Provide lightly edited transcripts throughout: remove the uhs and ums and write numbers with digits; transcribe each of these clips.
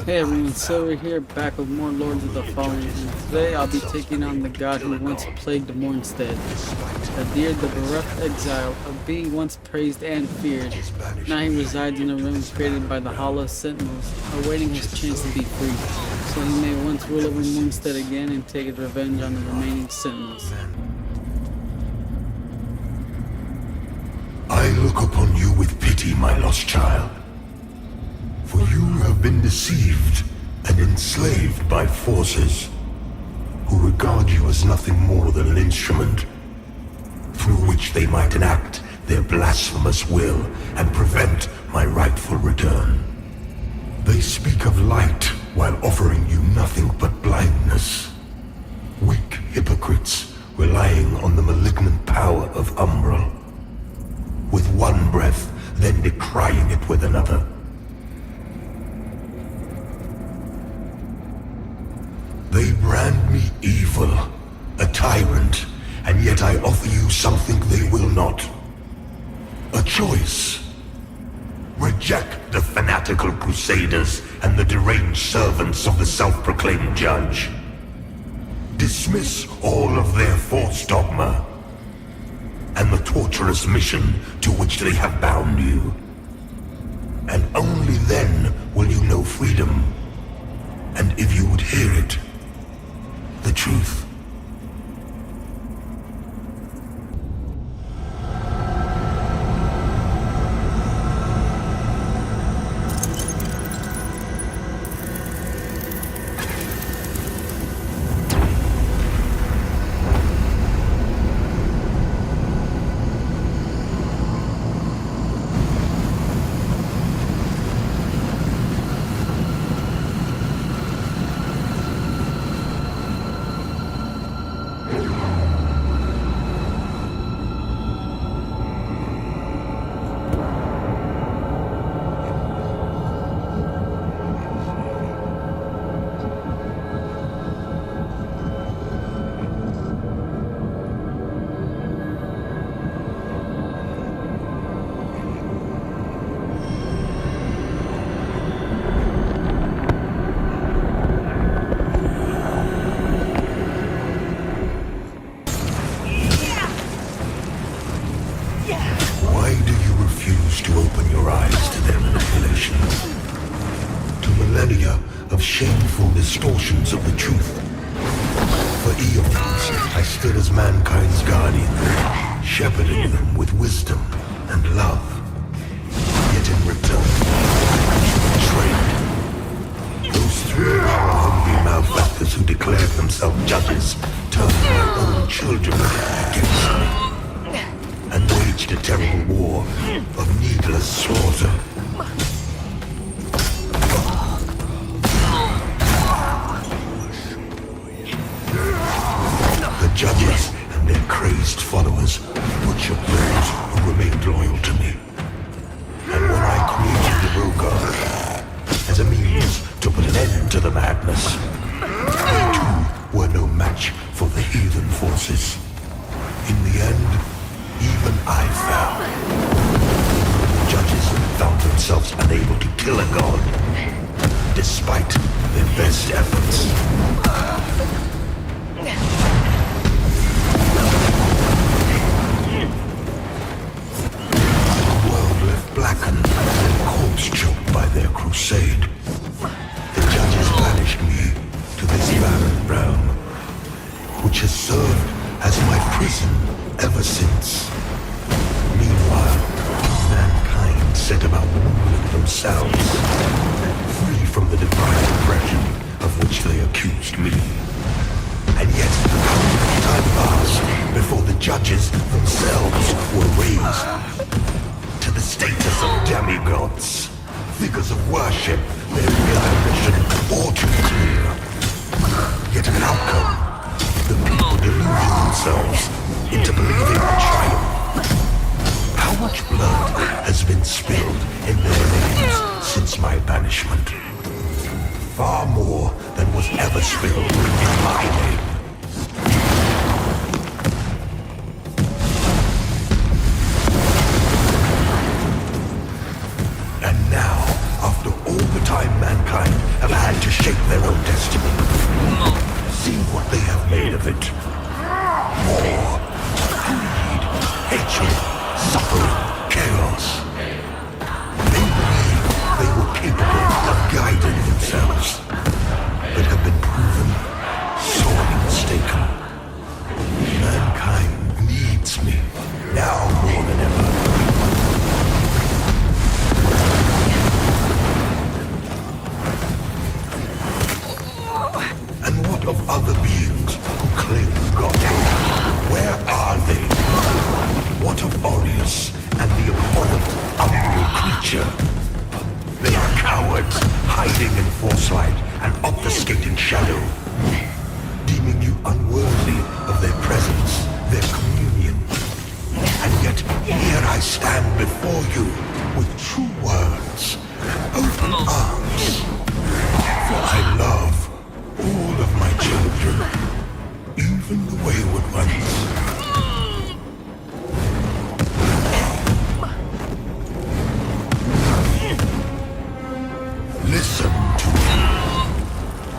Hey everyone, so we're here back with more Lords of the Fallen, and today I'll be taking on the god who once plagued Mornstead. Adyr, the bereft exile, a being once praised and feared. Now he resides in a room created by the Hollow Sentinels, awaiting his chance to be free, so he may once rule over Mornstead again and take his revenge on the remaining Sentinels. I look upon you with pity, my lost child. For you have been deceived and enslaved by forces who regard you as nothing more than an instrument through which they might enact their blasphemous will and prevent my rightful return. They speak of light while offering you nothing but blindness. Weak hypocrites relying on the malignant power of Umbral. With one breath, then decrying it with another. They brand me evil, a tyrant, and yet I offer you something they will not. A choice. Reject the fanatical crusaders and the deranged servants of the self-proclaimed judge. Dismiss all of their false dogma and the torturous mission to which they have bound you. And only then will you know freedom. And if you would hear it, the truth. Why do you refuse to open your eyes to their manipulations? To millennia of shameful distortions of the truth? For eons, I stood as mankind's guardian, shepherding them with wisdom and love. Yet in return, betrayed. Those three power-hungry malefactors who declared themselves judges turned their own children against me and waged a terrible war of needless slaughter. The judges and their crazed followers butchered those who remained loyal to me. And when I created the Rogar as a means to put an end to the madness, they too were no match for the heathen forces. In the end, even I fell. The judges found themselves unable to kill a god, despite their best efforts. The world left blackened and corpse-choked by their crusade. The judges banished me to this barren realm, which has served as my prison ever since. Meanwhile, mankind set about ruling themselves, free from the divine oppression of which they accused me. And yet, how much time passed before the judges themselves were raised to the status of demigods, figures of worship, their real ambition all too clear. Yet an outcome. The people deluded themselves into believing triumph. How much blood has been spilled in their names since my banishment? Far more than was ever spilled in my name. And now, after all the time mankind have had shape their own destiny. See what they have made of it. War, greed, hatred, suffering, chaos. They believe they were capable of guiding themselves, but have been proven sorely mistaken. Mankind needs me, now more than ever. And what of other beings who claim godhood? Where are they? What of Aureus and the abhorrent umbral creature? They are cowards, hiding in foresight and obfuscating shadow, deeming you unworthy of their presence, their communion. And yet here I stand before you with true words, open arms. For I love all of my children, even the wayward ones. Listen to me.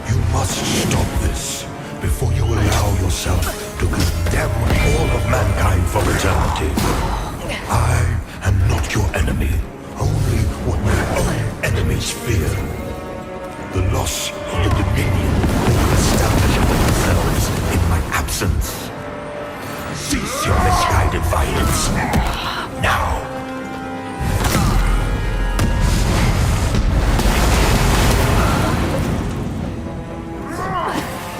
You must stop this before you allow yourself to condemn all of mankind for eternity. I am not your enemy, only what my own enemies fear. The loss of the dominion they will establish for themselves in my absence. Cease your misguided violence. Now.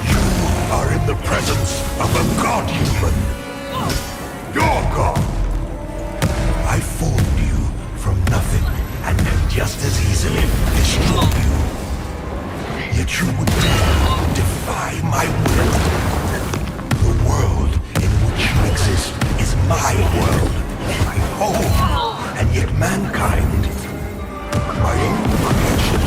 You are in the presence of a god-human. Your god. I formed you from nothing and can just as easily destroy you. Yet you would dare defy my will. The world in which you exist is my world, my home, and yet mankind, my own creation,